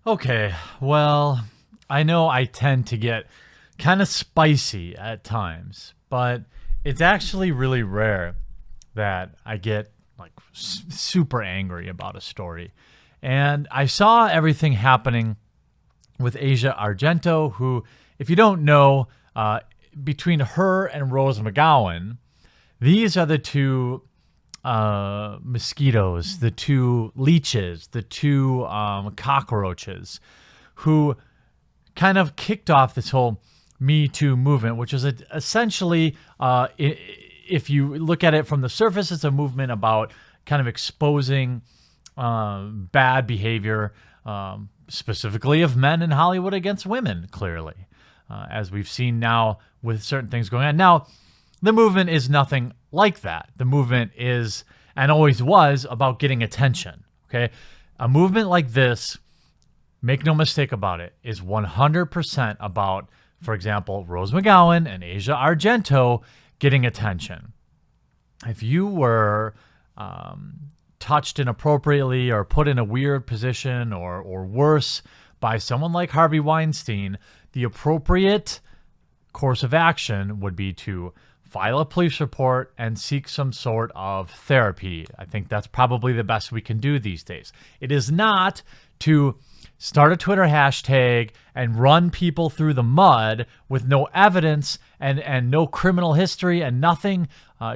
Okay, well, I know I tend to get kind of spicy at times, but it's actually really rare that I get like super angry about a story. And I saw everything happening with Asia Argento, who, if you don't know, between her and Rose McGowan, these are the two mosquitoes, the two leeches, the two cockroaches who kind of kicked off this whole Me Too movement, which is essentially, if you look at it from the surface, it's a movement about kind of exposing bad behavior, specifically of men in Hollywood against women, clearly, as we've seen now with certain things going on. Now, the movement is nothing like that. The movement is, and always was, about getting attention, okay? A movement like this, make no mistake about it, is 100% about, for example, Rose McGowan and Asia Argento getting attention. If you were touched inappropriately or put in a weird position or worse by someone like Harvey Weinstein, the appropriate course of action would be to file a police report and seek some sort of therapy. I think that's probably the best we can do these days. It is not to start a Twitter hashtag and run people through the mud with no evidence and no criminal history and nothing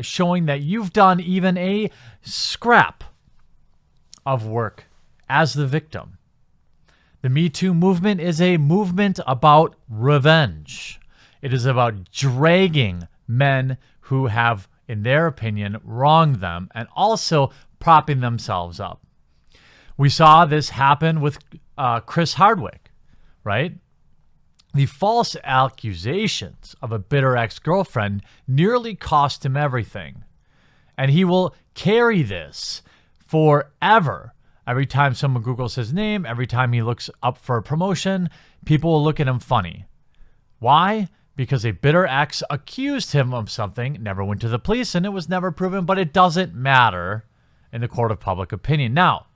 showing that you've done even a scrap of work as the victim. The Me Too movement is a movement about revenge. It is about dragging men who have, in their opinion, wronged them and also propping themselves up. We saw this happen with Chris Hardwick, right? The false accusations of a bitter ex-girlfriend nearly cost him everything. And he will carry this forever. Every time someone Googles his name, every time he looks up for a promotion, people will look at him funny. Why? Because a bitter ex accused him of something, never went to the police, and it was never proven, but it doesn't matter in the court of public opinion. Now,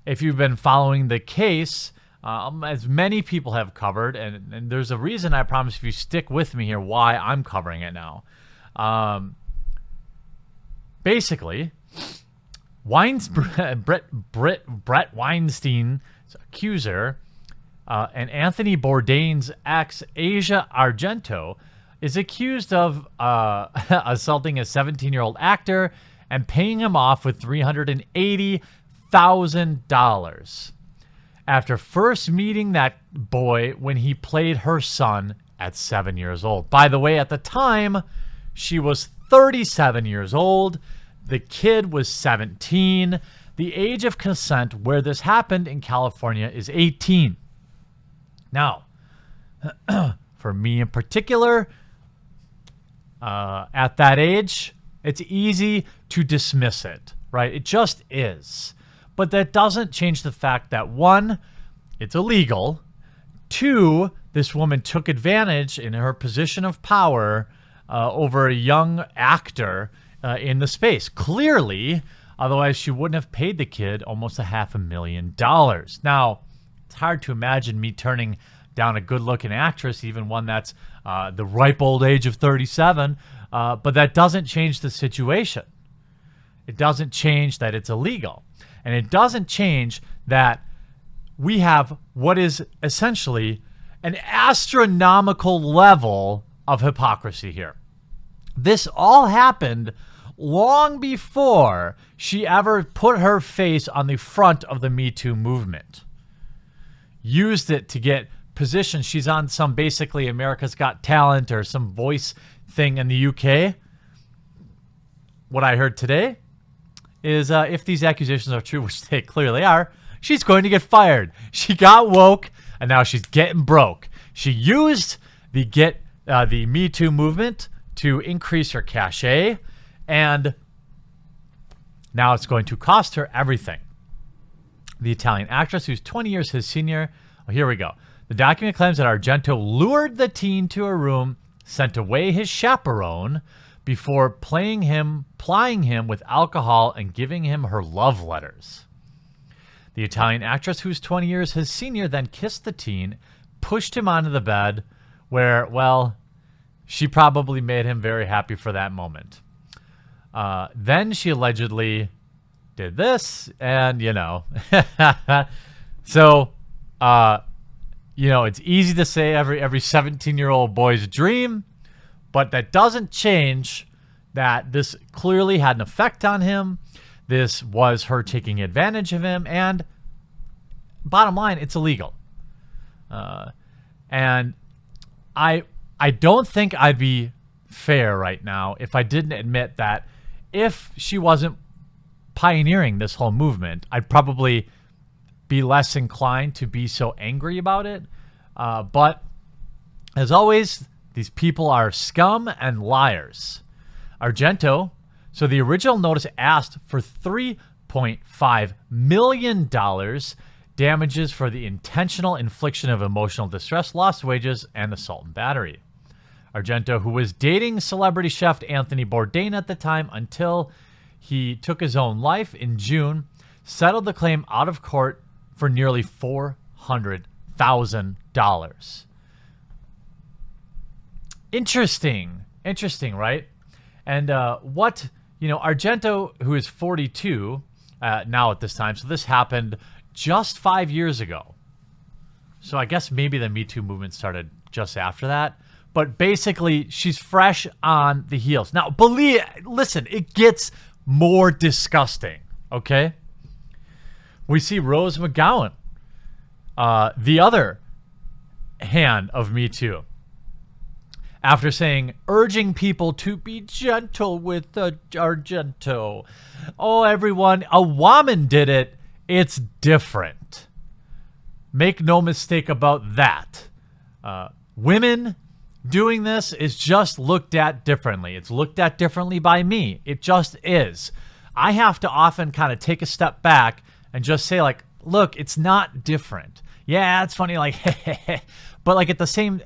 if you've been following the case, as many people have covered, and there's a reason, I promise, if you stick with me here, why I'm covering it now. Basically, Brett Weinstein's accuser and Anthony Bourdain's ex, Asia Argento, is accused of assaulting a 17-year-old actor and paying him off with $380,000 after first meeting that boy when he played her son at 7 years old. By the way, at the time, she was 37 years old. The kid was 17. The age of consent where this happened in California is 18. Now, for me in particular, at that age, it's easy to dismiss it, right? It just is. But that doesn't change the fact that, one, it's illegal. Two, this woman took advantage in her position of power over a young actor in the space. Clearly, otherwise she wouldn't have paid the kid almost $500,000. Now, it's hard to imagine me turning down a good-looking actress, even one that's the ripe old age of 37, but that doesn't change the situation. It doesn't change that it's illegal. And it doesn't change that we have what is essentially an astronomical level of hypocrisy here. This all happened long before she ever put her face on the front of the Me Too movement. Used it to get position. She's on some basically America's Got Talent or some voice thing in the UK. What I heard today is if these accusations are true, which they clearly are, she's going to get fired. She got woke, and now she's getting broke. She used the Me Too movement to increase her cachet, and now it's going to cost her everything. The Italian actress, who's 20 years his senior, here we go. The document claims that Argento lured the teen to a room, sent away his chaperone before plying him with alcohol and giving him her love letters. The Italian actress, who's 20 years his senior, then kissed the teen, pushed him onto the bed, where, well, she probably made him very happy for that moment. Then she allegedly did this, and, So, it's easy to say every 17-year-old boy's dream, but that doesn't change that this clearly had an effect on him. This was her taking advantage of him, and bottom line, it's illegal. And I don't think I'd be fair right now if I didn't admit that if she wasn't pioneering this whole movement, I'd probably be less inclined to be so angry about it. But as always, these people are scum and liars. Argento, so the original notice asked for $3.5 million damages for the intentional infliction of emotional distress, lost wages, and assault and battery. Argento, who was dating celebrity chef Anthony Bourdain at the time until he took his own life in June, settled the claim out of court for nearly $400,000. Interesting, right? And Argento, who is 42 now at this time, so this happened just 5 years ago. So I guess maybe the Me Too movement started just after that. But basically, she's fresh on the heels. Now, listen, it gets more disgusting, okay? We see Rose McGowan, the other hand of Me Too, after urging people to be gentle with Argento. Oh, everyone, a woman did it. It's different. Make no mistake about that. Women doing this is just looked at differently. It's looked at differently by me. It just is. I have to often kind of take a step back and just say, look, it's not different. Yeah, it's funny, but at the same,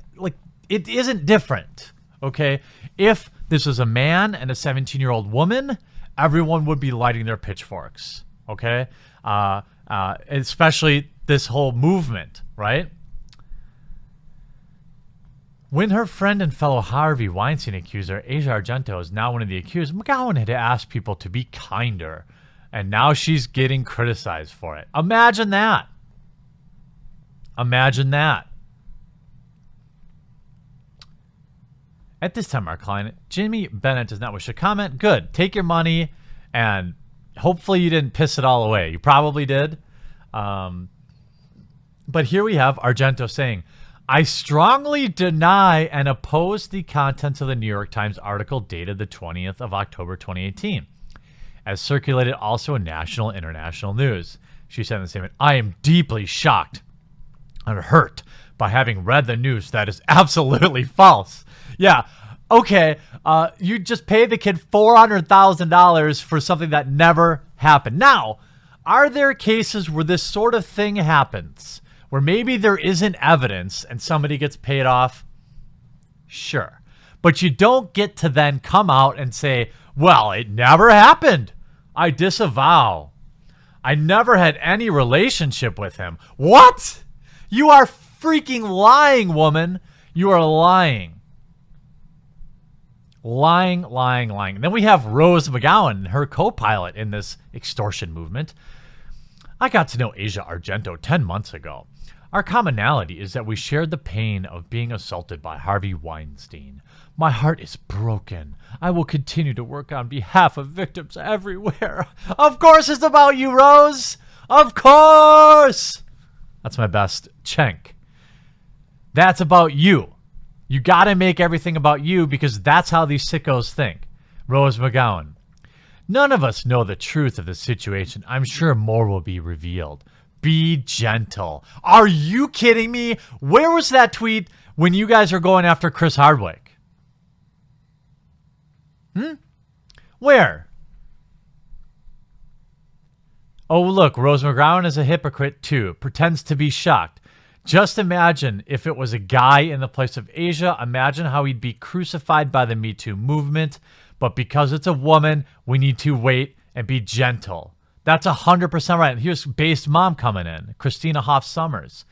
it isn't different, okay? If this was a man and a 17-year-old woman, everyone would be lighting their pitchforks, okay? Especially this whole movement, right? When her friend and fellow Harvey Weinstein accuser, Asia Argento, is now one of the accused, McGowan had asked people to be kinder, and now she's getting criticized for it. Imagine that. At this time, our client, Jimmy Bennett, does not wish to comment. Good. Take your money, and hopefully you didn't piss it all away. You probably did. But here we have Argento saying, I strongly deny and oppose the contents of the New York Times article dated the 20th of October 2018, as circulated also in national and international news. She said in the statement, I am deeply shocked and hurt by having read the news that is absolutely false. Yeah, okay, you just paid the kid $400,000 for something that never happened. Now, are there cases where this sort of thing happens, where maybe there isn't evidence and somebody gets paid off? Sure. But you don't get to then come out and say, well, it never happened. I disavow. I never had any relationship with him. What? You are freaking lying, woman. You are lying. Lying. And then we have Rose McGowan, her co-pilot in this extortion movement. I got to know Asia Argento 10 months ago. Our commonality is that we shared the pain of being assaulted by Harvey Weinstein. My heart is broken. I will continue to work on behalf of victims everywhere. Of course it's about you, Rose. Of course. That's my best Cenk. That's about you. You got to make everything about you because that's how these sickos think. Rose McGowan. None of us know the truth of the situation. I'm sure more will be revealed. Be gentle. Are you kidding me? Where was that tweet when you guys are going after Chris Hardwick? Where? Oh, look, Rose McGowan is a hypocrite too. Pretends to be shocked. Just imagine if it was a guy in the place of Asia. Imagine how he'd be crucified by the Me Too movement. But because it's a woman, we need to wait and be gentle. That's 100% right. Here's Based Mom coming in. Christina Hoff Summers.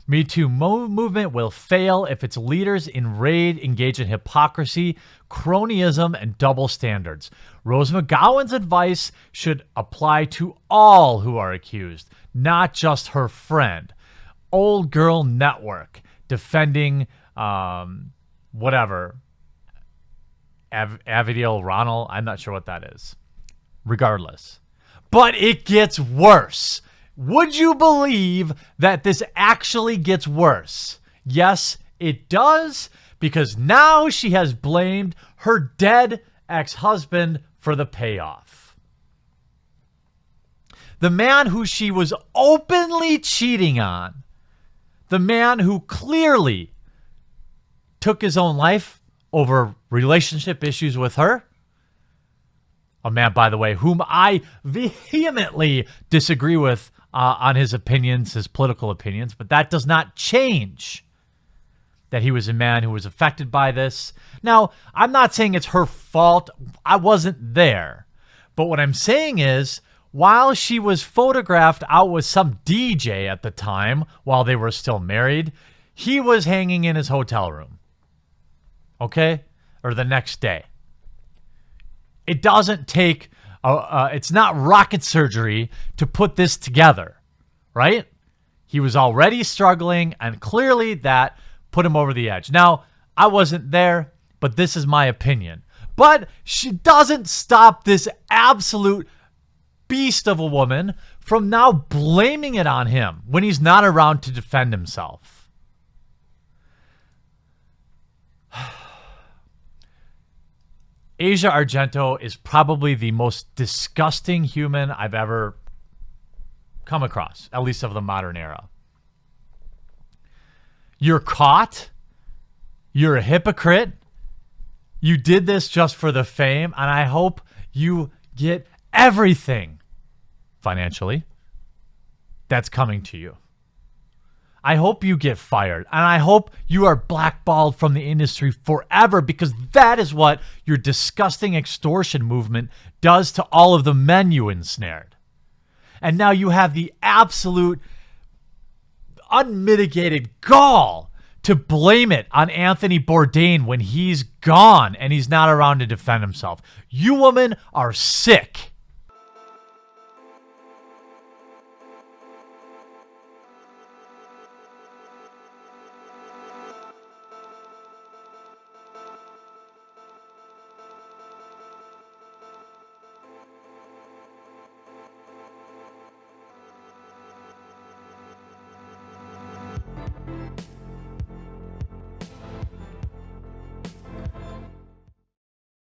Me Too movement will fail if its leaders in raid engage in hypocrisy, cronyism, and double standards. Rose McGowan's advice should apply to all who are accused, not just her friend. Old Girl Network, defending whatever. Avidiel Ronald, I'm not sure what that is. Regardless. But it gets worse. Would you believe that this actually gets worse? Yes, it does, because now she has blamed her dead ex-husband for the payoff. The man who she was openly cheating on, the man who clearly took his own life over relationship issues with her, a man, by the way, whom I vehemently disagree with on his opinions, his political opinions, but that does not change that he was a man who was affected by this. Now, I'm not saying it's her fault. I wasn't there. But what I'm saying is, while she was photographed out with some DJ at the time, while they were still married, he was hanging in his hotel room. Okay? Or the next day. It doesn't take, it's not rocket surgery to put this together, right? He was already struggling, and clearly that put him over the edge. Now, I wasn't there, but this is my opinion. But she doesn't stop this absolute beast of a woman from now blaming it on him when he's not around to defend himself. Asia Argento is probably the most disgusting human I've ever come across, at least of the modern era. You're caught. You're a hypocrite. You did this just for the fame, and I hope you get everything financially that's coming to you. I hope you get fired, and I hope you are blackballed from the industry forever, because that is what your disgusting extortion movement does to all of the men you ensnared. And now you have the absolute unmitigated gall to blame it on Anthony Bourdain when he's gone and he's not around to defend himself. You women are sick.